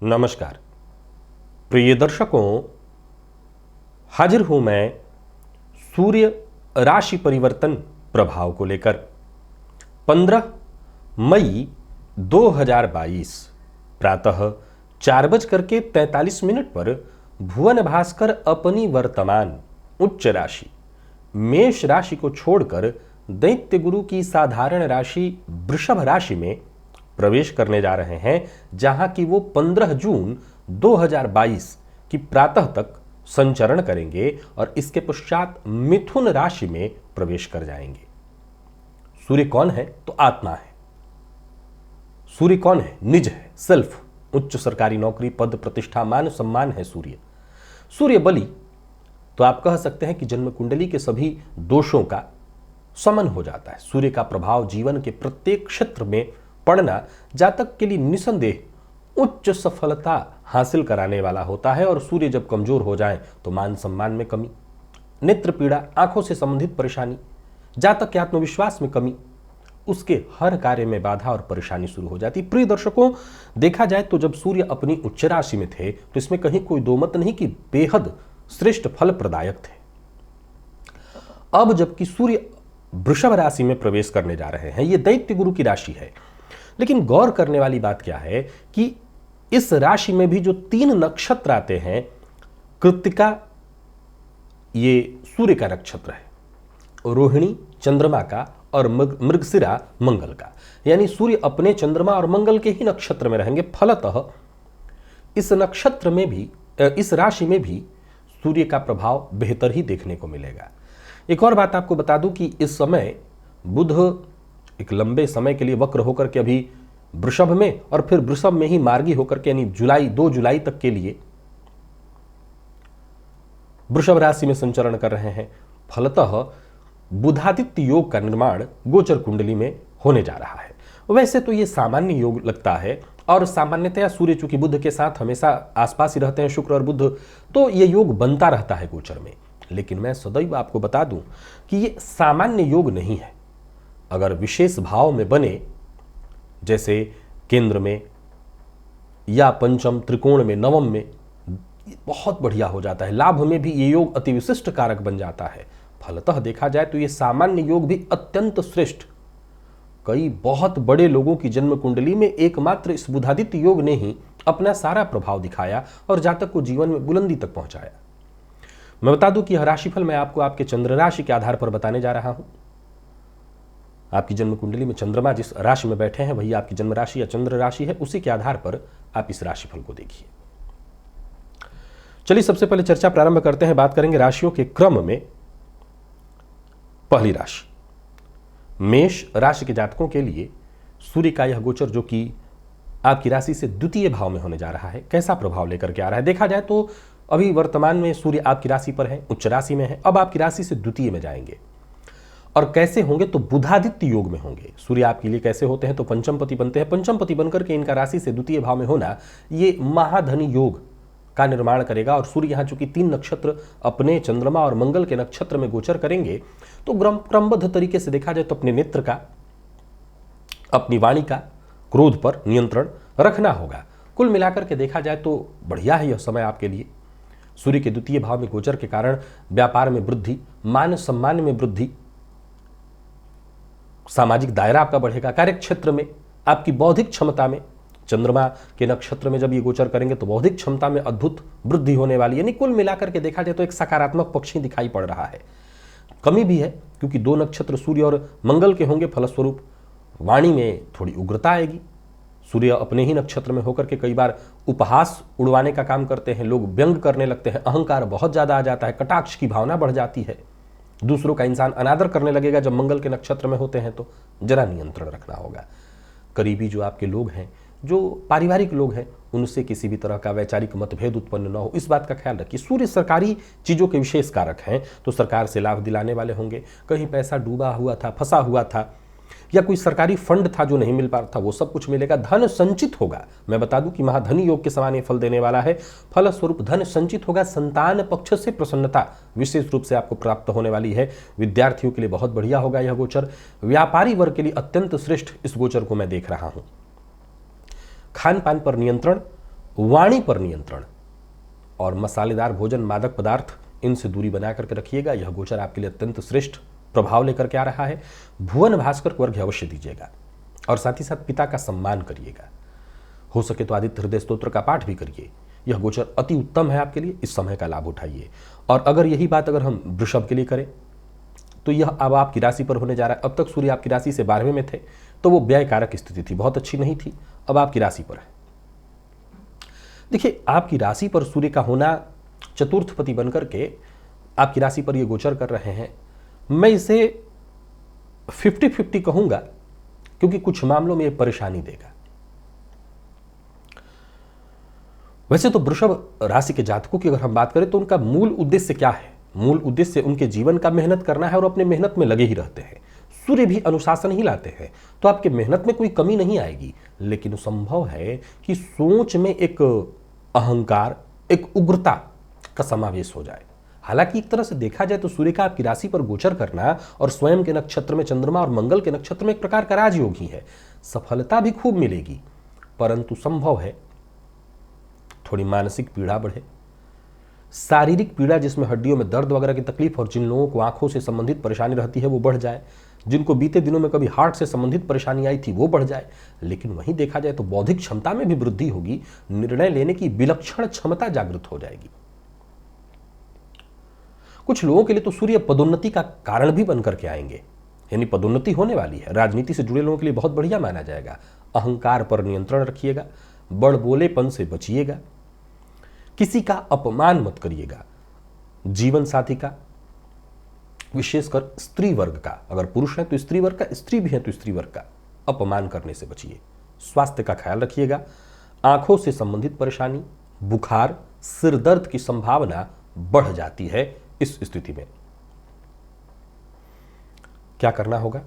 नमस्कार प्रिय दर्शकों, हाजिर हूं मैं सूर्य राशि परिवर्तन प्रभाव को लेकर। 15 मई 2022 प्रातः 4:43 पर भुवन भास्कर अपनी वर्तमान उच्च राशि मेष राशि को छोड़कर दैत्य गुरु की साधारण राशि वृषभ राशि में प्रवेश करने जा रहे हैं, जहां की वो 15 जून 2022 की प्रातः तक संचरण करेंगे और इसके पश्चात मिथुन राशि में प्रवेश कर जाएंगे। सूर्य कौन है? तो आत्मा है। सूर्य कौन है? निज है, सेल्फ। उच्च सरकारी नौकरी, पद, प्रतिष्ठा, मान सम्मान है सूर्य। सूर्य बलि तो आप कह सकते हैं कि जन्म कुंडली के सभी दोषों का शमन हो जाता है। सूर्य का प्रभाव जीवन के प्रत्येक क्षेत्र में पड़ना जातक के लिए निसंदेह उच्च सफलता हासिल कराने वाला होता है। और सूर्य जब कमजोर हो जाए तो मान सम्मान में कमी, नेत्र पीड़ा, आंखों से संबंधित परेशानी, जातक के आत्मविश्वास में कमी, उसके हर कार्य में बाधा और परेशानी शुरू हो जाती। प्रिय दर्शकों, देखा जाए तो जब सूर्य अपनी उच्च राशि में थे तो इसमें कहीं कोई दो मत नहीं कि बेहद श्रेष्ठ फल प्रदायक थे। अब जबकि सूर्य वृषभ राशि में प्रवेश करने जा रहे हैं, यह दैत्य गुरु की राशि है। लेकिन गौर करने वाली बात क्या है कि इस राशि में भी जो 3 नक्षत्र आते हैं, कृत्तिका ये सूर्य का नक्षत्र है, रोहिणी चंद्रमा का और मृगशिरा मंगल का, यानी सूर्य अपने चंद्रमा और मंगल के ही नक्षत्र में रहेंगे। फलतः इस नक्षत्र में भी, इस राशि में भी सूर्य का प्रभाव बेहतर ही देखने को मिलेगा। एक और बात आपको बता दूं कि इस समय बुध एक लंबे समय के लिए वक्र होकर के अभी वृषभ में और फिर वृषभ में ही मार्गी होकर के यानी 2 जुलाई तक के लिए वृषभ राशि में संचरण कर रहे हैं। फलतः बुधादित्य योग का निर्माण गोचर कुंडली में होने जा रहा है। वैसे तो यह सामान्य योग लगता है और सामान्यतया सूर्य चूंकि बुध के साथ हमेशा आसपास ही रहते हैं, शुक्र और बुध, तो यह योग बनता रहता है गोचर में। लेकिन मैं सदैव आपको बता दूं कि यह सामान्य योग नहीं है। अगर विशेष भाव में बने, जैसे केंद्र में या पंचम, त्रिकोण में, नवम में, बहुत बढ़िया हो जाता है। लाभ में भी ये योग अति विशिष्ट कारक बन जाता है। फलतः देखा जाए तो ये सामान्य योग भी अत्यंत श्रेष्ठ, कई बहुत बड़े लोगों की जन्म कुंडली में एकमात्र इस बुधादित्य योग ने ही अपना सारा प्रभाव दिखाया और जातक को जीवन में बुलंदी तक पहुंचाया। मैं बता दूं कि यह राशिफल मैं आपको आपके चंद्र राशि के आधार पर बताने जा रहा हूं। आपकी जन्म कुंडली में चंद्रमा जिस राशि में बैठे हैं वही आपकी जन्म राशि या चंद्र राशि है, उसी के आधार पर आप इस राशिफल को देखिए। चलिए सबसे पहले चर्चा प्रारंभ करते हैं। बात करेंगे राशियों के क्रम में। पहली राशि मेष राशि के जातकों के लिए सूर्य का यह गोचर जो कि आपकी राशि से द्वितीय भाव में होने जा रहा है, कैसा प्रभाव लेकर के आ रहा है? देखा जाए तो अभी वर्तमान में सूर्य आपकी राशि पर है, उच्च राशि में है, अब आपकी राशि से द्वितीय में जाएंगे। और कैसे होंगे? तो बुधादित्य योग में होंगे। सूर्य आपके लिए कैसे होते हैं? तो पंचमपति बनते हैं। पंचमपति बनकर के इनका राशि से द्वितीय भाव में होना ये महाधनी योग का निर्माण करेगा। और सूर्य यहाँ चूंकि 3 नक्षत्र अपने चंद्रमा और मंगल के नक्षत्र में गोचर करेंगे, तो क्रमबद्ध तरीके से देखा जाए तो अपने नेत्र का, अपनी वाणी का, क्रोध पर नियंत्रण रखना होगा। कुल मिलाकर के देखा जाए तो बढ़िया है यह समय आपके लिए। सूर्य के द्वितीय भाव में गोचर के कारण व्यापार में वृद्धि, मान सम्मान में वृद्धि, सामाजिक दायरा आपका बढ़ेगा, कार्य क्षेत्र में, आपकी बौद्धिक क्षमता में, चंद्रमा के नक्षत्र में जब ये गोचर करेंगे तो बौद्धिक क्षमता में अद्भुत वृद्धि होने वाली है। यानी कुल मिलाकर के देखा जाए तो एक सकारात्मक पक्ष ही दिखाई पड़ रहा है। कमी भी है क्योंकि 2 नक्षत्र सूर्य और मंगल के होंगे, फलस्वरूप वाणी में थोड़ी उग्रता आएगी। सूर्य अपने ही नक्षत्र में होकर के कई बार उपहास उड़वाने का काम करते हैं, लोग व्यंग करने लगते हैं, अहंकार बहुत ज्यादा आ जाता है, कटाक्ष की भावना बढ़ जाती है, दूसरों का इंसान अनादर करने लगेगा। जब मंगल के नक्षत्र में होते हैं तो जरा नियंत्रण रखना होगा। करीबी जो आपके लोग हैं, जो पारिवारिक लोग हैं, उनसे किसी भी तरह का वैचारिक मतभेद उत्पन्न न हो, इस बात का ख्याल रखिए। सूर्य सरकारी चीजों के विशेष कारक हैं, तो सरकार से लाभ दिलाने वाले होंगे। कहीं पैसा डूबा हुआ था, फंसा हुआ था, या कोई सरकारी फंड था जो नहीं मिल पा रहा था, वो सब कुछ मिलेगा। धन संचित होगा। मैं बता दूं कि महाधनी योग के समान ये फल देने वाला है। फलस्वरूप धन संचित होगा। संतान पक्ष से प्रसन्नता विशेष रूप से आपको प्राप्त होने वाली है। विद्यार्थियों के लिए बहुत बढ़िया होगा यह गोचर। व्यापारी वर्ग के लिए अत्यंत श्रेष्ठ इस गोचर को मैं देख रहा हूं। खान पान पर नियंत्रण वाणी पर नियंत्रण और मसालेदार भोजन, मादक पदार्थ, इनसे दूरी बना करके रखिएगा। यह गोचर आपके लिए अत्यंत श्रेष्ठ प्रभाव लेकर के आ रहा है। भुवन भास्कर को अर्घ्य अवश्य दीजिएगा और साथ ही साथ पिता का सम्मान करिएगा। हो सके तो आदित्य हृदय स्तोत्र का पाठ भी करिए। यह गोचर अति उत्तम है आपके लिए, इस समय का लाभ उठाइए। और अगर यही बात अगर हम वृषभ के लिए करें तो यह अब आपकी राशि पर होने जा रहा है। अब तक सूर्य आपकी राशि से 12वें में थे तो वो व्यय कारक स्थिति थी, बहुत अच्छी नहीं थी। अब आपकी राशि पर है। देखिए, आपकी राशि पर सूर्य का होना चतुर्थपति बनकर के आपकी राशि पर ये गोचर कर रहे हैं, मैं इसे 50-50 कहूंगा, क्योंकि कुछ मामलों में ये परेशानी देगा। वैसे तो वृषभ राशि के जातकों की अगर हम बात करें तो उनका मूल उद्देश्य क्या है? मूल उद्देश्य उनके जीवन का मेहनत करना है और अपने मेहनत में लगे ही रहते हैं। सूर्य भी अनुशासन ही लाते हैं, तो आपके मेहनत में कोई कमी नहीं आएगी। लेकिन संभव है कि सोच में एक अहंकार, एक उग्रता का समावेश हो जाए। हालांकि एक तरह से देखा जाए तो सूर्य का आपकी राशि पर गोचर करना और स्वयं के नक्षत्र में चंद्रमा और मंगल के नक्षत्र में एक प्रकार का राजयोग ही है। सफलता भी खूब मिलेगी, परंतु संभव है थोड़ी मानसिक पीड़ा बढ़े, शारीरिक पीड़ा जिसमें हड्डियों में दर्द वगैरह की तकलीफ और जिन लोगों को आंखों से संबंधित परेशानी रहती है वो बढ़ जाए, जिनको बीते दिनों में कभी हार्ट से संबंधित परेशानी आई थी वो बढ़ जाए। लेकिन वहीं देखा जाए तो बौद्धिक क्षमता में भी वृद्धि होगी, निर्णय लेने की विलक्षण क्षमता जागृत हो जाएगी। कुछ लोगों के लिए तो सूर्य पदोन्नति का कारण भी बनकर के आएंगे, यानी पदोन्नति होने वाली है। राजनीति से जुड़े लोगों के लिए बहुत बढ़िया माना जाएगा। अहंकार पर नियंत्रण रखिएगा, बड़बोलेपन से बचिएगा, किसी का अपमान मत करिएगा। जीवन साथी का, विशेषकर स्त्री वर्ग का, अगर पुरुष है तो स्त्री वर्ग का, स्त्री भी है तो स्त्री वर्ग का अपमान करने से बचिए। स्वास्थ्य का ख्याल रखिएगा। आंखों से संबंधित परेशानी, बुखार, सिर दर्द की संभावना बढ़ जाती है। इस स्थिति में क्या करना होगा?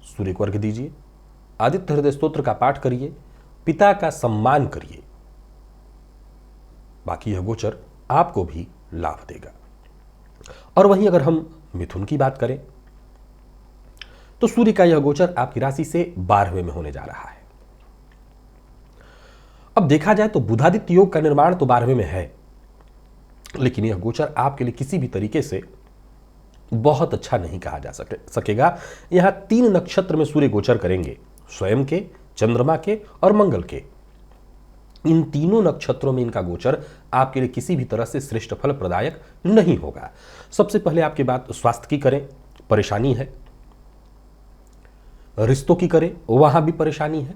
सूर्य को अर्घ्य दीजिए, आदित्य हृदय स्तोत्र का पाठ करिए, पिता का सम्मान करिए। बाकी यह गोचर आपको भी लाभ देगा। और वहीं अगर हम मिथुन की बात करें तो सूर्य का यह गोचर आपकी राशि से 12वें में होने जा रहा है। अब देखा जाए तो बुधादित्य योग का निर्माण तो 12वें में है, लेकिन यह गोचर आपके लिए किसी भी तरीके से बहुत अच्छा नहीं कहा जा सकेगा। यहां 3 नक्षत्र में सूर्य गोचर करेंगे, स्वयं के, चंद्रमा के और मंगल के। इन तीनों नक्षत्रों में इनका गोचर आपके लिए किसी भी तरह से श्रेष्ठ फल प्रदायक नहीं होगा। सबसे पहले आपकी बात स्वास्थ्य की करें, परेशानी है। रिश्तों की करें, वहां भी परेशानी है।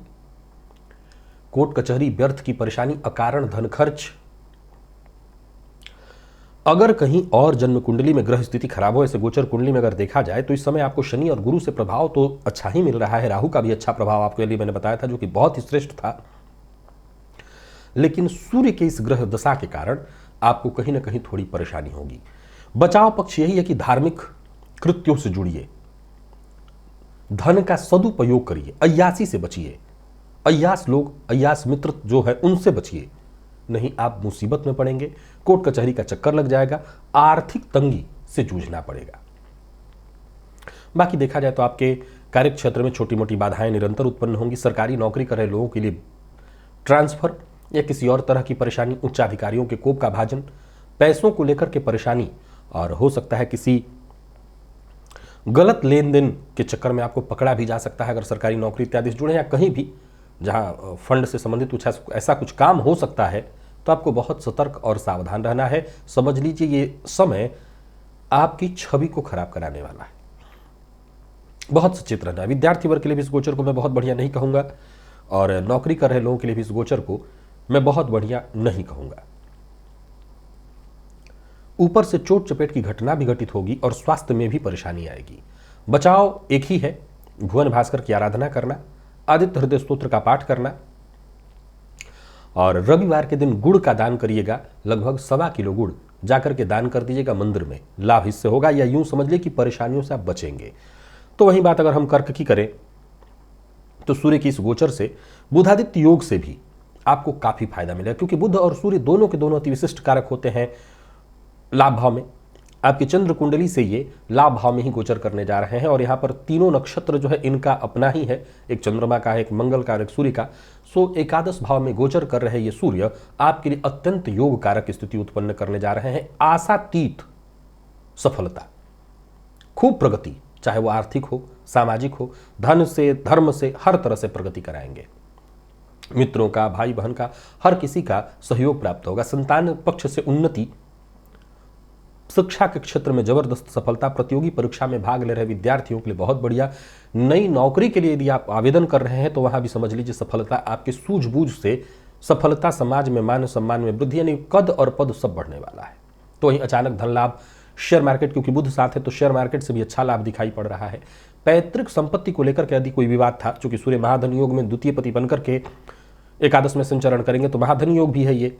कोर्ट कचहरी व्यर्थ की परेशानी, अकारण धन खर्च। अगर कहीं और जन्म कुंडली में ग्रह स्थिति खराब हो, ऐसे गोचर कुंडली में अगर देखा जाए तो इस समय आपको शनि और गुरु से प्रभाव तो अच्छा ही मिल रहा है। राहु का भी अच्छा प्रभाव आपके लिए मैंने बताया था, जो कि बहुत ही श्रेष्ठ था। लेकिन सूर्य के इस ग्रह दशा के कारण आपको कहीं ना कहीं थोड़ी परेशानी होगी। बचाव पक्ष यही है कि धार्मिक कृत्यों से जुड़िए, धन का सदुपयोग करिए, अय्यासी से बचिए। अय्यास लोग, अय्यास मित्र जो है उनसे बचिए, नहीं आप मुसीबत में पड़ेंगे। कोर्ट कचहरी का चक्कर लग जाएगा, आर्थिक तंगी से जूझना पड़ेगा। बाकी देखा जाए तो आपके कार्य क्षेत्र में छोटी मोटी बाधाएं निरंतर उत्पन्न होंगी। सरकारी नौकरी कर रहे लोगों के लिए ट्रांसफर या किसी और तरह की परेशानी, उच्चाधिकारियों के कोप का भाजन, पैसों को लेकर के परेशानी, और हो सकता है किसी गलत लेन देन के चक्कर में आपको पकड़ा भी जा सकता है। अगर सरकारी नौकरी इत्यादि से जुड़े या कहीं भी जहां फंड से संबंधित कुछ ऐसा कुछ काम हो सकता है, तो आपको बहुत सतर्क और सावधान रहना है। समझ लीजिए ये समय आपकी छवि को खराब कराने वाला है, बहुत सचेत रहना है। विद्यार्थी वर्ग के लिए भी इस गोचर को मैं बहुत बढ़िया नहीं कहूंगा, और नौकरी कर रहे लोगों के लिए भी इस गोचर को मैं बहुत बढ़िया नहीं कहूंगा। ऊपर से चोट चपेट की घटना भी घटित होगी और स्वास्थ्य में भी परेशानी आएगी। बचाव एक ही है, भुवन भास्कर की आराधना करना, आदित्य हृदय स्तोत्र का पाठ करना, और रविवार के दिन गुड़ का दान करिएगा। लगभग 1.25 किलो गुड़ जाकर के दान कर दीजिएगा मंदिर में, लाभ इससे होगा। या यूं समझ लीजिए कि परेशानियों से आप बचेंगे। तो वहीं बात अगर हम कर्क की करें तो सूर्य की इस गोचर से बुधादित्य योग से भी आपको काफी फायदा मिलेगा, क्योंकि बुध और सूर्य दोनों के दोनों अति विशिष्ट कारक होते हैं लाभ भाव में। आपकी चंद्र कुंडली से ये लाभ भाव में ही गोचर करने जा रहे हैं और यहाँ पर तीनों नक्षत्र जो है इनका अपना ही है, एक चंद्रमा का है, एक मंगल का और एक सूर्य का। सो एकादश भाव में गोचर कर रहे ये सूर्य आपके लिए अत्यंत योग कारक स्थिति उत्पन्न करने जा रहे हैं। आशातीत सफलता, खूब प्रगति, चाहे वो आर्थिक हो, सामाजिक हो, धन से, धर्म से, हर तरह से प्रगति कराएंगे। मित्रों का, भाई बहन का, हर किसी का सहयोग प्राप्त होगा। संतान पक्ष से उन्नति, शिक्षा के क्षेत्र में जबरदस्त सफलता, प्रतियोगी परीक्षा में भाग ले रहे विद्यार्थियों के लिए बहुत बढ़िया। नई नौकरी के लिए यदि आप आवेदन कर रहे हैं तो वहां भी समझ लीजिए सफलता आपके सूझबूझ से सफलता, समाज में मान सम्मान में वृद्धि, यानी कद और पद सब बढ़ने वाला है। तो वहीं अचानक धन लाभ, शेयर मार्केट, क्योंकि बुध साथ है तो शेयर मार्केट से भी अच्छा लाभ दिखाई पड़ रहा है। पैतृक संपत्ति को लेकर के यदि कोई विवाद था, चूंकि सूर्य महाधन योग में द्वितीय पति बनकर के एकादश में संचरण करेंगे तो महाधन योग भी है ये,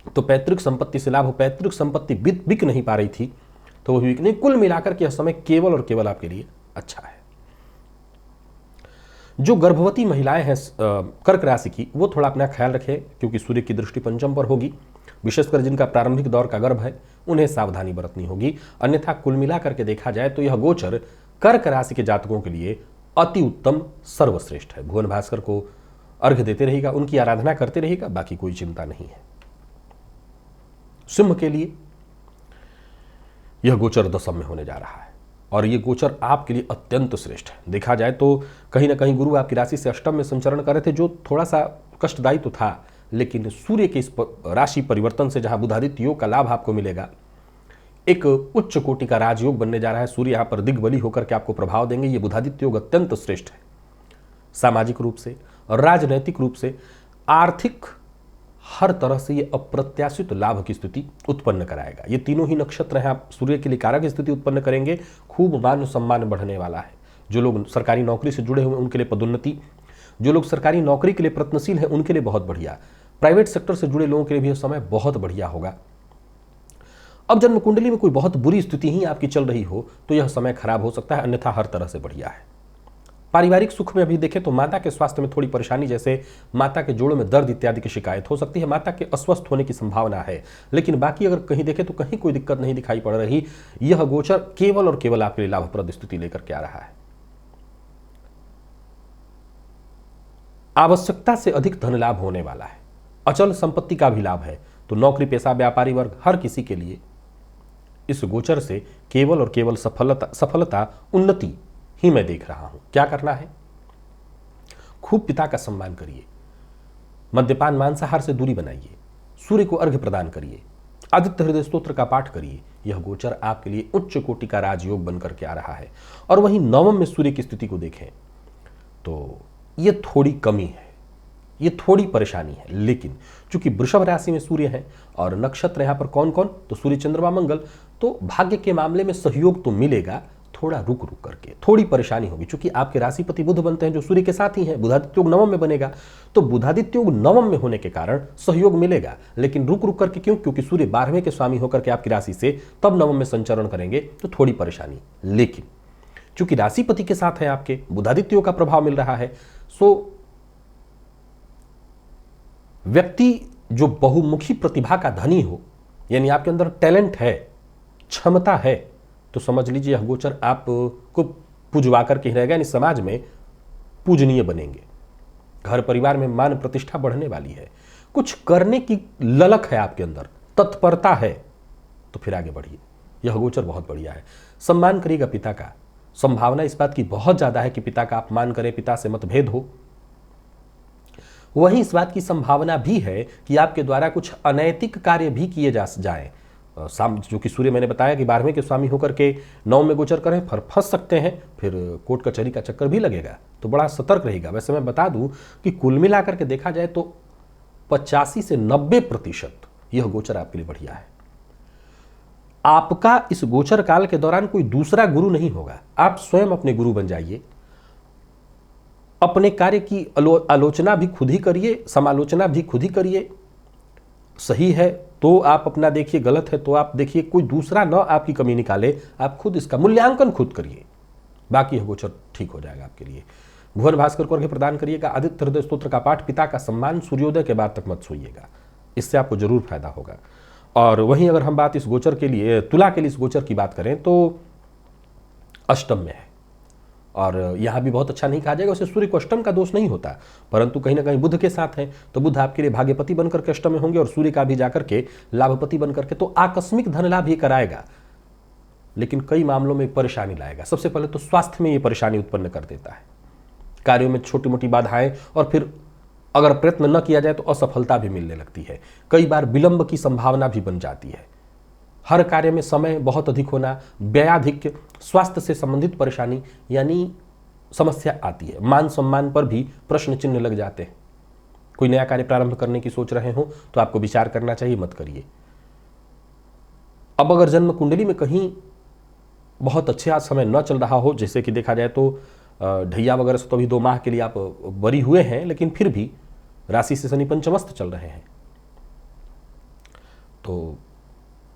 तो पैतृक संपत्ति से लाभ हो। पैतृक संपत्ति बिक नहीं पा रही थी तो वो बिक नहीं। कुल मिलाकर के यह समय केवल और केवल आपके लिए अच्छा है। जो गर्भवती महिलाएं हैं कर्क राशि की, वो थोड़ा अपना ख्याल रखें क्योंकि सूर्य की दृष्टि पंचम पर होगी। विशेषकर जिनका प्रारंभिक दौर का गर्भ है उन्हें सावधानी बरतनी होगी। अन्यथा कुल मिलाकर के देखा जाए तो यह गोचर कर्क राशि के जातकों के लिए अति उत्तम, सर्वश्रेष्ठ है। भुवन भास्कर को अर्घ्य देते रहेगा, उनकी आराधना करते रहेगा, बाकी कोई चिंता नहीं है। सिंह के लिए यह गोचर दशम में होने जा रहा है और यह गोचर आपके लिए अत्यंत श्रेष्ठ है। देखा जाए तो कहीं ना कहीं गुरु आपकी राशि से अष्टम में संचरण कर रहे थे, जो थोड़ा सा कष्टदायी तो था, लेकिन सूर्य के इस राशि परिवर्तन से जहां बुधादित्य योग का लाभ आपको मिलेगा, एक उच्च कोटि का राजयोग बनने जा रहा है। सूर्य यहां पर दिग्बली होकर के आपको प्रभाव देंगे। ये बुधादित्य योग अत्यंत श्रेष्ठ है। सामाजिक रूप से, राजनैतिक रूप से, आर्थिक, हर तरह से ये अप्रत्याशित लाभ की स्थिति उत्पन्न कराएगा। ये तीनों ही नक्षत्र हैं, आप सूर्य के लिए कारक स्थिति उत्पन्न करेंगे। खूब मान सम्मान बढ़ने वाला है। जो लोग सरकारी नौकरी से जुड़े हुए हैं उनके लिए पदोन्नति, जो लोग सरकारी नौकरी के लिए प्रयत्नशील हैं उनके लिए बहुत बढ़िया। प्राइवेट सेक्टर से जुड़े लोगों के लिए भी यह समय बहुत बढ़िया होगा। अब जन्म कुंडली में कोई बहुत बुरी स्थिति ही आपकी चल रही हो तो यह समय खराब हो सकता है, अन्यथा हर तरह से बढ़िया है। पारिवारिक सुख में अभी देखें तो माता के स्वास्थ्य में थोड़ी परेशानी, जैसे माता के जोड़ों में दर्द इत्यादि की शिकायत हो सकती है। माता के अस्वस्थ होने की संभावना है, लेकिन बाकी अगर कहीं देखें तो कहीं कोई दिक्कत नहीं दिखाई पड़ रही। यह गोचर केवल और केवल आपके लिए लाभप्रद स्थिति लेकर के आ रहा है। आवश्यकता से अधिक धन लाभ होने वाला है। अचल संपत्ति का भी लाभ है। तो नौकरी पेशा, व्यापारी वर्ग, हर किसी के लिए इस गोचर से केवल और केवल सफलता, उन्नति ही मैं देख रहा हूं। क्या करना है? खूब पिता का सम्मान करिए, मद्यपान मांसाहार से दूरी बनाइए, सूर्य को अर्घ्य प्रदान करिए, आदित्य हृदय स्तोत्र का पाठ करिए। यह गोचर आपके लिए उच्च कोटि का राजयोग बनकर के आ रहा है। और वहीं नवम में सूर्य की स्थिति को देखें तो यह थोड़ी कमी है, ये थोड़ी परेशानी है। लेकिन चूंकि वृषभ राशि में सूर्य है और नक्षत्र यहां पर कौन कौन, तो सूर्य, चंद्रमा, मंगल, तो भाग्य के मामले में सहयोग तो मिलेगा, थोड़ा रुक करके थोड़ी परेशानी होगी। चूंकि आपके राशिपति बुध बनते हैं जो सूर्य के साथ ही हैं, बुधादित्य योग नवम में बनेगा, तो बुधादित्य योग नवम में होने के कारण सहयोग मिलेगा, लेकिन रुक करके। क्यों? क्योंकि सूर्य 12वें के स्वामी होकर के आपकी राशि से तब नवम में संचरण करेंगे, तो थोड़ी परेशानी। लेकिन चूंकि राशिपति के साथ है आपके, बुधादित्य योग का प्रभाव मिल रहा है, सो व्यक्ति जो बहुमुखी प्रतिभा का धनी हो, यानी आपके अंदर टैलेंट है, क्षमता है, तो समझ लीजिए यह गोचर आपको पूजवा करके ही रहेगा, यानी समाज में पूजनीय बनेंगे। घर परिवार में मान प्रतिष्ठा बढ़ने वाली है। कुछ करने की ललक है आपके अंदर, तत्परता है, तो फिर आगे बढ़िए। यह गोचर बहुत बढ़िया है। सम्मान करिएगा पिता का। संभावना इस बात की बहुत ज्यादा है कि पिता का अपमान करें, पिता से मतभेद हो। वहीं इस बात की संभावना भी है कि आपके द्वारा कुछ अनैतिक कार्य भी किए जाएं। जो कि सूर्य मैंने बताया कि 12वें के स्वामी होकर के 9 में गोचर करें, फिर फंस सकते हैं, फिर कोर्ट कचहरी का चक्कर भी लगेगा, तो बड़ा सतर्क रहेगा। वैसे मैं बता दूं कि कुल मिलाकर के देखा जाए तो 85 से 90% यह गोचर आपके लिए बढ़िया है। आपका इस गोचर काल के दौरान कोई दूसरा गुरु नहीं होगा, आप स्वयं अपने गुरु बन जाइए। अपने कार्य की आलोचना भी खुद ही करिए, समालोचना भी खुद ही करिए। सही है तो आप अपना देखिए, गलत है तो आप देखिए, कोई दूसरा न आपकी कमी निकाले, आप खुद इसका मूल्यांकन खुद करिए। बाकी यह गोचर ठीक हो जाएगा आपके लिए। भुवन भास्कर को अर्घ्य प्रदान करिएगा, आदित्य हृदय स्तोत्र का पाठ, पिता का सम्मान, सूर्योदय के बाद तक मत सोइएगा, इससे आपको जरूर फायदा होगा। और वहीं अगर हम बात इस गोचर के लिए, तुला के लिए इस गोचर की बात करें तो अष्टम में है, और यहाँ भी बहुत अच्छा नहीं कहा जाएगा। वैसे सूर्य को अष्टम का दोष नहीं होता, परंतु कहीं ना कहीं बुध के साथ है, तो बुध आपके लिए भाग्यपति बनकर के अष्टम में होंगे और सूर्य का भी जाकर के लाभपति बनकर के, तो आकस्मिक धन लाभ ये कराएगा, लेकिन कई मामलों में परेशानी लाएगा। सबसे पहले तो स्वास्थ्य में ये परेशानी उत्पन्न कर देता है, कार्यों में छोटी मोटी बाधाएं, और फिर अगर प्रयत्न न किया जाए तो असफलता भी मिलने लगती है। कई बार विलंब की संभावना भी बन जाती है। हर कार्य में समय बहुत अधिक होना, व्ययाधिक्य, स्वास्थ्य से संबंधित परेशानी यानी समस्या आती है। मान सम्मान पर भी प्रश्न चिन्ह लग जाते हैं। कोई नया कार्य प्रारंभ करने की सोच रहे हो तो आपको विचार करना चाहिए, मत करिए। अब अगर जन्म कुंडली में कहीं बहुत अच्छे आज समय न चल रहा हो, जैसे कि देखा जाए तो ढैया वगैरह से तो अभी 2 माह के लिए आप बरी हुए हैं, लेकिन फिर भी राशि से शनि पंचमस्त चल रहे हैं, तो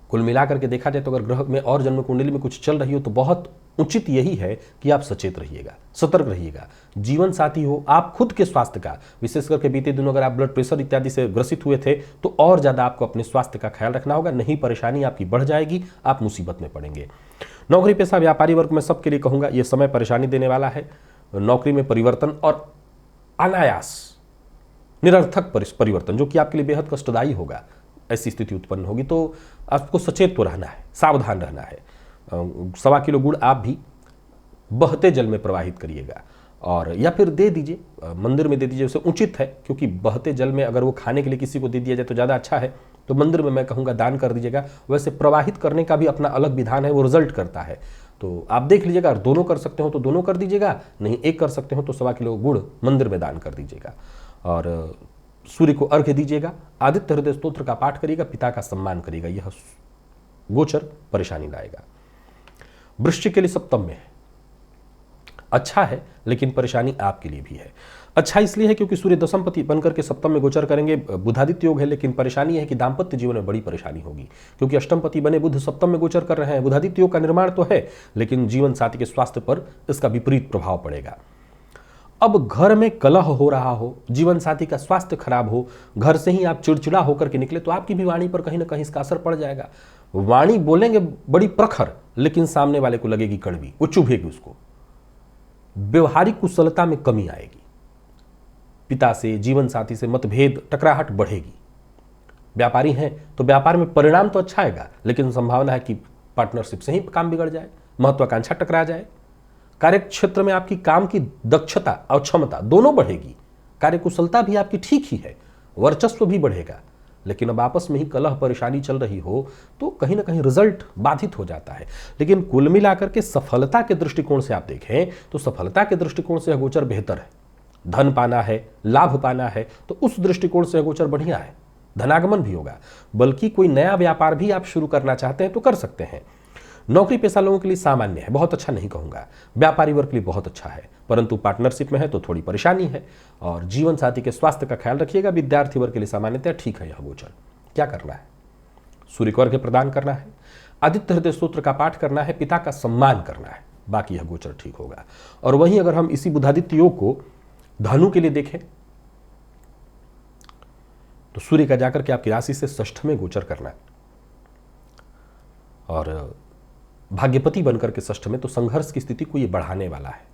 कुल मिलाकर के देखा जाए तो अगर ग्रह में और जन्म कुंडली में कुछ चल रही हो तो बहुत उचित यही है कि आप सचेत रहिएगा, सतर्क रहिएगा। जीवन साथी हो, आप खुद के स्वास्थ्य का, विशेष करके बीते दिनों अगर आप ब्लड प्रेशर इत्यादि से ग्रसित हुए थे तो और ज्यादा आपको अपने स्वास्थ्य का ख्याल रखना होगा, नहीं परेशानी आपकी बढ़ जाएगी, आप मुसीबत में पड़ेंगे। नौकरी पेशा व्यापारी वर्ग में सबके लिए कहूंगा यह समय परेशानी देने वाला है। नौकरी में परिवर्तन और अनायास निरर्थक परिवर्तन जो कि आपके लिए बेहद कष्टदायी होगा, ऐसी स्थिति उत्पन्न होगी, तो आपको सचेत तो रहना है, सावधान रहना है। 1.25 किलो गुड़ आप भी बहते जल में प्रवाहित करिएगा, और या फिर दे दीजिए, मंदिर में दे दीजिए, उसे उचित है, क्योंकि बहते जल में अगर वो खाने के लिए किसी को दे दिया जाए तो ज़्यादा अच्छा है, तो मंदिर में मैं कहूँगा दान कर दीजिएगा। वैसे प्रवाहित करने का भी अपना अलग विधान है, वो रिजल्ट करता है, तो आप देख लीजिएगा। अगर दोनों कर सकते हो तो दोनों कर दीजिएगा, नहीं एक कर सकते हो तो 1.25 किलो गुड़ मंदिर में दान कर दीजिएगा। और सूर्य को अर्घ्य दीजिएगा, आदित्य हृदय स्तोत्र का पाठ करिएगा, पिता का सम्मान करिएगा। यह गोचर परेशानी लाएगा। वृश्चिक के लिए सप्तम में है, अच्छा है, लेकिन परेशानी आपके लिए भी है। अच्छा इसलिए है क्योंकि सूर्य दशमपति बनकर के सप्तम में गोचर करेंगे, बुधादित्य योग है, लेकिन परेशानी है कि दाम्पत्य जीवन में बड़ी परेशानी होगी, क्योंकि अष्टमपति बने बुध सप्तम में गोचर कर रहे हैं। बुधादित्य योग का निर्माण तो है, लेकिन जीवन साथी के स्वास्थ्य पर इसका विपरीत प्रभाव पड़ेगा। अब घर में कलह हो रहा हो, जीवन साथी का स्वास्थ्य खराब हो, घर से ही आप चिड़चिड़ा होकर के निकले, तो आपकी भी वाणी पर कहीं ना कहीं इसका असर पड़ जाएगा। वाणी बोलेंगे बड़ी प्रखर, लेकिन सामने वाले को लगेगी कड़वी, वो चुभेगी उसको। व्यवहारिक कुशलता में कमी आएगी, पिता से, जीवन साथी से मतभेद, टकराहट बढ़ेगी। व्यापारी हैं तो व्यापार में परिणाम तो अच्छा आएगा, लेकिन संभावना है कि पार्टनरशिप से ही काम बिगड़ जाए, महत्वाकांक्षा टकरा जाए। कार्य क्षेत्र में आपकी काम की दक्षता और क्षमता दोनों बढ़ेगी, कार्यकुशलता भी आपकी ठीक ही है, वर्चस्व भी बढ़ेगा, लेकिन अब आपस में ही कलह परेशानी चल रही हो तो कहीं ना कहीं रिजल्ट बाधित हो जाता है। लेकिन कुल मिलाकर के सफलता के दृष्टिकोण से आप देखें तो सफलता के दृष्टिकोण से गोचर बेहतर है। धन पाना है, लाभ पाना है, तो उस दृष्टिकोण से गोचर बढ़िया है, धनागमन भी होगा। बल्कि कोई नया व्यापार भी आप शुरू करना चाहते हैं तो कर सकते हैं। नौकरी पेशा लोगों के लिए सामान्य है, बहुत अच्छा नहीं कहूंगा। व्यापारी वर्ग के लिए बहुत अच्छा है, परंतु पार्टनरशिप में है तो थोड़ी परेशानी है। और जीवन साथी के स्वास्थ्य का ख्याल रखिएगा। विद्यार्थी वर्ग के लिए सामान्यतः ठीक है। यह गोचर क्या करना है? सूर्य को अर्घ्य प्रदान करना है, आदित्य हृदय स्तोत्र का पाठ करना है, पिता का सम्मान करना है, बाकी यह गोचर ठीक होगा। और वहीं अगर हम इसी बुधादित्य योग को धनु के लिए देखें तो सूर्य का जाकर के आपकी राशि से षष्ठ में गोचर करना है, और भाग्यपति बनकर के षष्ठ में, तो संघर्ष की स्थिति को ये बढ़ाने वाला है।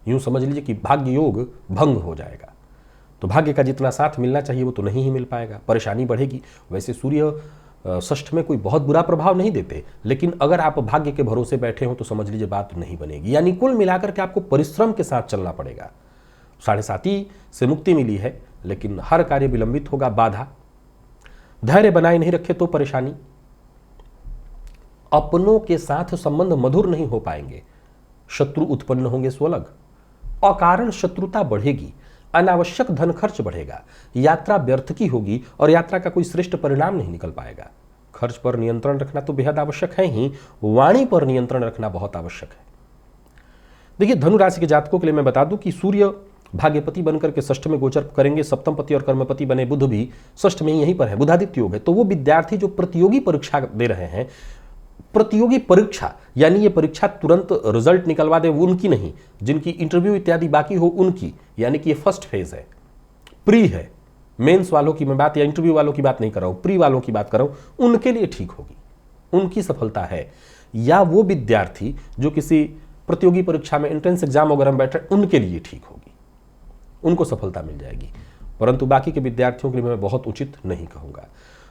यूं समझ लीजिए कि भाग्य योग भंग हो जाएगा, तो भाग्य का जितना साथ मिलना चाहिए वो तो नहीं ही मिल पाएगा, परेशानी बढ़ेगी। वैसे सूर्य षष्ठ में कोई बहुत बुरा प्रभाव नहीं देते, लेकिन अगर आप भाग्य के भरोसे बैठे हो तो समझ लीजिए बात नहीं बनेगी। यानी कुल मिलाकर के आपको परिश्रम के साथ चलना पड़ेगा। 7.5 से मुक्ति मिली है, लेकिन हर कार्य विलंबित होगा, बाधा, धैर्य बनाए नहीं रखे तो परेशानी। अपनों के साथ संबंध मधुर नहीं हो पाएंगे, शत्रु उत्पन्न होंगे स्वलग, अकारण शत्रुता बढ़ेगी, अनावश्यक धन खर्च बढ़ेगा, यात्रा व्यर्थ की होगी और यात्रा का कोई श्रेष्ठ परिणाम नहीं निकल पाएगा। खर्च पर नियंत्रण रखना तो बेहद आवश्यक है ही, वाणी पर नियंत्रण रखना बहुत आवश्यक है। देखिए, धनु राशि के जातकों के लिए मैं बता दूं कि सूर्य भाग्यपति बनकर के षष्ठ में गोचर करेंगे, सप्तमपति और कर्मपति बने बुध भी षष्ठ में यहीं पर है, बुधादित्य योग है। तो वो विद्यार्थी जो प्रतियोगी परीक्षा दे रहे हैं, प्रतियोगी परीक्षा यानी ये परीक्षा तुरंत रिजल्ट निकलवा दे वो उनकी नहीं, जिनकी इंटरव्यू इत्यादि बाकी हो उनकी, यानी कि ये फर्स्ट फेज है, प्री है, मेंस वालों की मैं बात या इंटरव्यू वालों की बात नहीं कर रहा हूं, प्री वालों की बात कर रहा हूं, उनके लिए ठीक होगी, उनकी सफलता है। या वो विद्यार्थी जो किसी प्रतियोगी परीक्षा में एंट्रेंस एग्जाम वगैरह में बैठे, उनके लिए ठीक होगी, उनको सफलता मिल जाएगी। परंतु बाकी के विद्यार्थियों के लिए मैं बहुत उचित नहीं कहूंगा।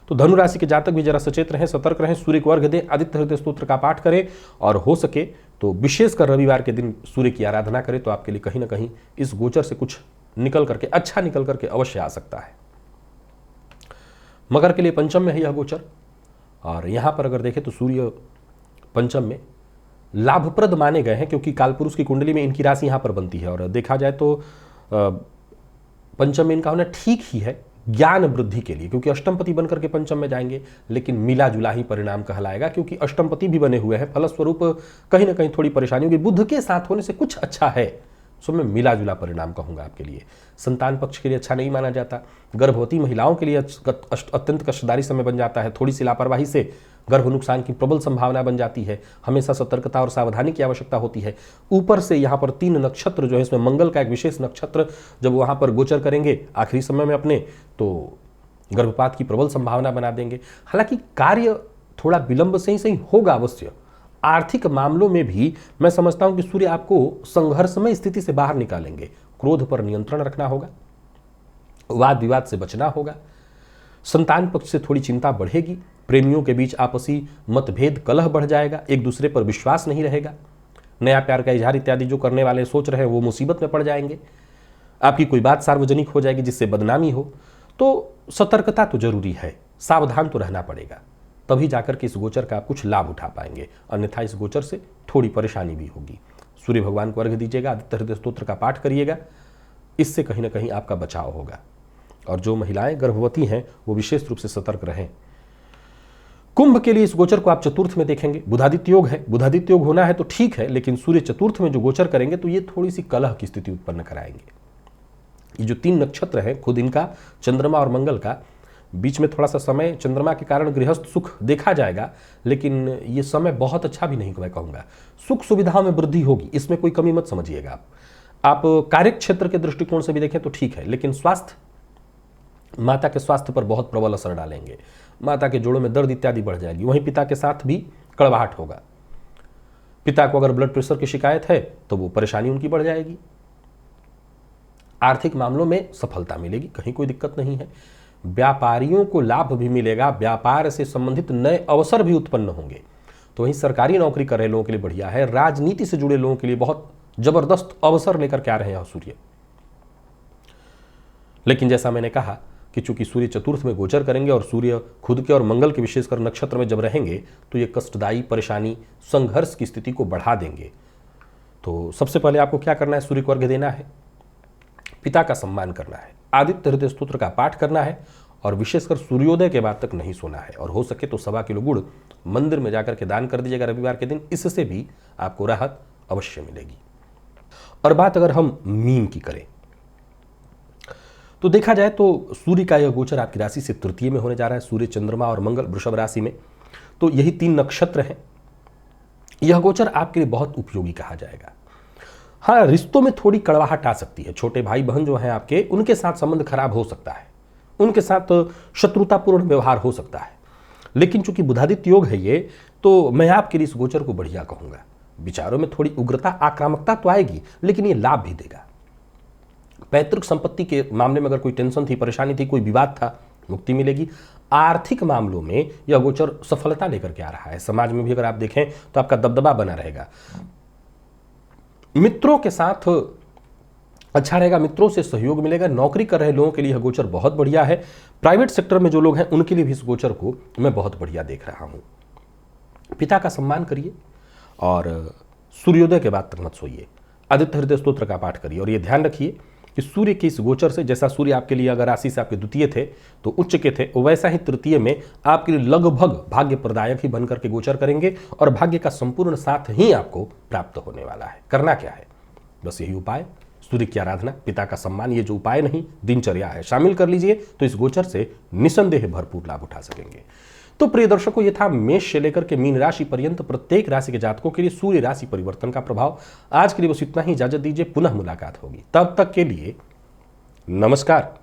तो धनु राशि के जातक भी जरा सचेत रहें, सतर्क रहें, सूर्य को अर्घ्य दें, आदित्य हृदय स्तोत्र का पाठ करें और हो सके तो विशेषकर रविवार के दिन सूर्य की आराधना करें, तो आपके लिए कहीं ना कहीं इस गोचर से कुछ निकल करके, अच्छा निकल करके अवश्य आ सकता है। मकर के लिए पंचम में है यह गोचर, और यहां पर अगर देखें तो सूर्य पंचम में लाभप्रद माने गए हैं, क्योंकि कालपुरुष की कुंडली में इनकी राशि यहां पर बनती है। और देखा जाए तो पंचम में इनका होना ठीक ही है ज्ञान वृद्धि के लिए, क्योंकि अष्टमपति बनकर के पंचम में जाएंगे, लेकिन मिला जुला ही परिणाम कहलाएगा, क्योंकि अष्टमपति भी बने हुए हैं। फलस्वरूप कहीं ना कहीं थोड़ी परेशानी होगी। बुध के साथ होने से कुछ अच्छा है, सो मैं मिला जुला परिणाम कहूंगा आपके लिए। संतान पक्ष के लिए अच्छा नहीं माना जाता। गर्भवती महिलाओं के लिए अत्यंत कष्टदायी समय बन जाता है। थोड़ी सी लापरवाही से गर्भ नुकसान की प्रबल संभावना बन जाती है। हमेशा सतर्कता और सावधानी की आवश्यकता होती है। ऊपर से यहाँ पर 3 नक्षत्र जो है, इसमें मंगल का एक विशेष नक्षत्र जब वहाँ पर गोचर करेंगे आखिरी समय में अपने, तो गर्भपात की प्रबल संभावना बना देंगे। हालांकि कार्य थोड़ा विलंब से ही सही होगा अवश्य। आर्थिक मामलों में भी मैं समझता हूं कि सूर्य आपको संघर्षमय स्थिति से बाहर निकालेंगे। क्रोध पर नियंत्रण रखना होगा, वाद विवाद से बचना होगा। संतान पक्ष से थोड़ी चिंता बढ़ेगी। प्रेमियों के बीच आपसी मतभेद, कलह बढ़ जाएगा, एक दूसरे पर विश्वास नहीं रहेगा। नया प्यार का इजहार इत्यादि जो करने वाले सोच रहे हैं वो मुसीबत में पड़ जाएंगे। आपकी कोई बात सार्वजनिक हो जाएगी जिससे बदनामी हो। तो सतर्कता तो जरूरी है, सावधान तो रहना पड़ेगा, तभी जाकर के इस गोचर का आप कुछ लाभ उठा पाएंगे। अन्यथा इस गोचर से थोड़ी परेशानी भी होगी। सूर्य भगवान को अर्घ्य दीजिएगा, आदित्य हृदय स्तोत्र का पाठ करिएगा, इससे कहीं ना कहीं आपका बचाव होगा। और जो महिलाएं गर्भवती हैं वो विशेष रूप से सतर्क रहें। कुंभ के लिए इस गोचर को आप चतुर्थ में देखेंगे। बुधादित्य योग है, बुधादित्य योग होना है तो ठीक है, लेकिन सूर्य चतुर्थ में जो गोचर करेंगे तो ये थोड़ी सी कलह की स्थिति उत्पन्न कराएंगे। ये जो 3 नक्षत्र हैं, खुद इनका चंद्रमा और मंगल का, बीच में थोड़ा सा समय चंद्रमा के कारण गृहस्थ सुख देखा जाएगा, लेकिन ये समय बहुत अच्छा भी नहीं मैं कहूँगा। सुख सुविधाओं में वृद्धि होगी, इसमें कोई कमी मत समझिएगा। आप कार्य क्षेत्र के दृष्टिकोण से भी देखें तो ठीक है, लेकिन स्वास्थ्य, माता के स्वास्थ्य पर बहुत प्रबल असर डालेंगे। माता के जोड़ों में दर्द इत्यादि बढ़ जाएगी। वहीं पिता के साथ भी कड़वाहट होगा। पिता को अगर ब्लड प्रेशर की शिकायत है तो वो परेशानी उनकी बढ़ जाएगी। आर्थिक मामलों में सफलता मिलेगी, कहीं कोई दिक्कत नहीं है। व्यापारियों को लाभ भी मिलेगा, व्यापार से संबंधित नए अवसर भी उत्पन्न होंगे। तो वहीं सरकारी नौकरी कर रहे लोगों के लिए बढ़िया है। राजनीति से जुड़े लोगों के लिए बहुत जबरदस्त अवसर लेकर के आ रहे हैं सूर्य। लेकिन जैसा मैंने कहा कि चूंकि सूर्य चतुर्थ में गोचर करेंगे और सूर्य खुद के और मंगल के विशेषकर नक्षत्र में जब रहेंगे तो ये कष्टदायी, परेशानी, संघर्ष की स्थिति को बढ़ा देंगे। तो सबसे पहले आपको क्या करना है? सूर्य को अर्घ्य देना है, पिता का सम्मान करना है, आदित्य हृदय स्तोत्र का पाठ करना है और विशेषकर सूर्योदय के बाद तक नहीं सोना है। और हो सके तो 1.25 किलो गुड़ मंदिर में जाकर के दान कर दीजिएगा रविवार के दिन, इससे भी आपको राहत अवश्य मिलेगी। और बात अगर हम मीन की करें तो देखा जाए तो सूर्य का यह गोचर आपकी राशि से तृतीय में होने जा रहा है। सूर्य, चंद्रमा और मंगल वृषभ राशि में, तो यही 3 नक्षत्र हैं। यह गोचर आपके लिए बहुत उपयोगी कहा जाएगा। हाँ, रिश्तों में थोड़ी कड़वाहट आ सकती है। छोटे भाई बहन जो हैं आपके, उनके साथ संबंध खराब हो सकता है, उनके साथ शत्रुतापूर्ण व्यवहार हो सकता है। लेकिन चूंकि बुधादित्य योग है ये, तो मैं आपके लिए इस गोचर को बढ़िया कहूंगा। विचारों में थोड़ी उग्रता, आक्रामकता तो आएगी, लेकिन ये लाभ भी देगा। पैतृक संपत्ति के मामले में अगर कोई टेंशन थी, परेशानी थी, कोई विवाद था, मुक्ति मिलेगी। आर्थिक मामलों में यह गोचर सफलता लेकर के आ रहा है। समाज में भी अगर आप देखें तो आपका दबदबा बना रहेगा। मित्रों के साथ अच्छा रहेगा, मित्रों से सहयोग मिलेगा। नौकरी कर रहे लोगों के लिए यह गोचर बहुत बढ़िया है। प्राइवेट सेक्टर में जो लोग हैं उनके लिए भी इस गोचर को मैं बहुत बढ़िया देख रहा हूं। पिता का सम्मान करिए और सूर्योदय के बाद तक मत सोइए। आदित्य हृदय स्तोत्र का पाठ करिए और यह ध्यान रखिए कि सूर्य के इस गोचर से, जैसा सूर्य आपके लिए अगर राशि से आपके द्वितीय थे तो उच्च के थे, वैसा ही तृतीय में आपके लिए लगभग भाग्य प्रदायक ही बनकर के गोचर करेंगे और भाग्य का संपूर्ण साथ ही आपको प्राप्त होने वाला है। करना क्या है? बस यही उपाय, सूर्य की आराधना, पिता का सम्मान, ये जो उपाय नहीं दिनचर्या है, शामिल कर लीजिए तो इस गोचर से निसंदेह भरपूर लाभ उठा सकेंगे। तो प्रिय दर्शकों, ये था मेष से लेकर के मीन राशि पर्यंत प्रत्येक राशि के जातकों के लिए सूर्य राशि परिवर्तन का प्रभाव। आज के लिए बस इतना ही, इजाजत दीजिए, पुनः मुलाकात होगी। तब तक के लिए नमस्कार।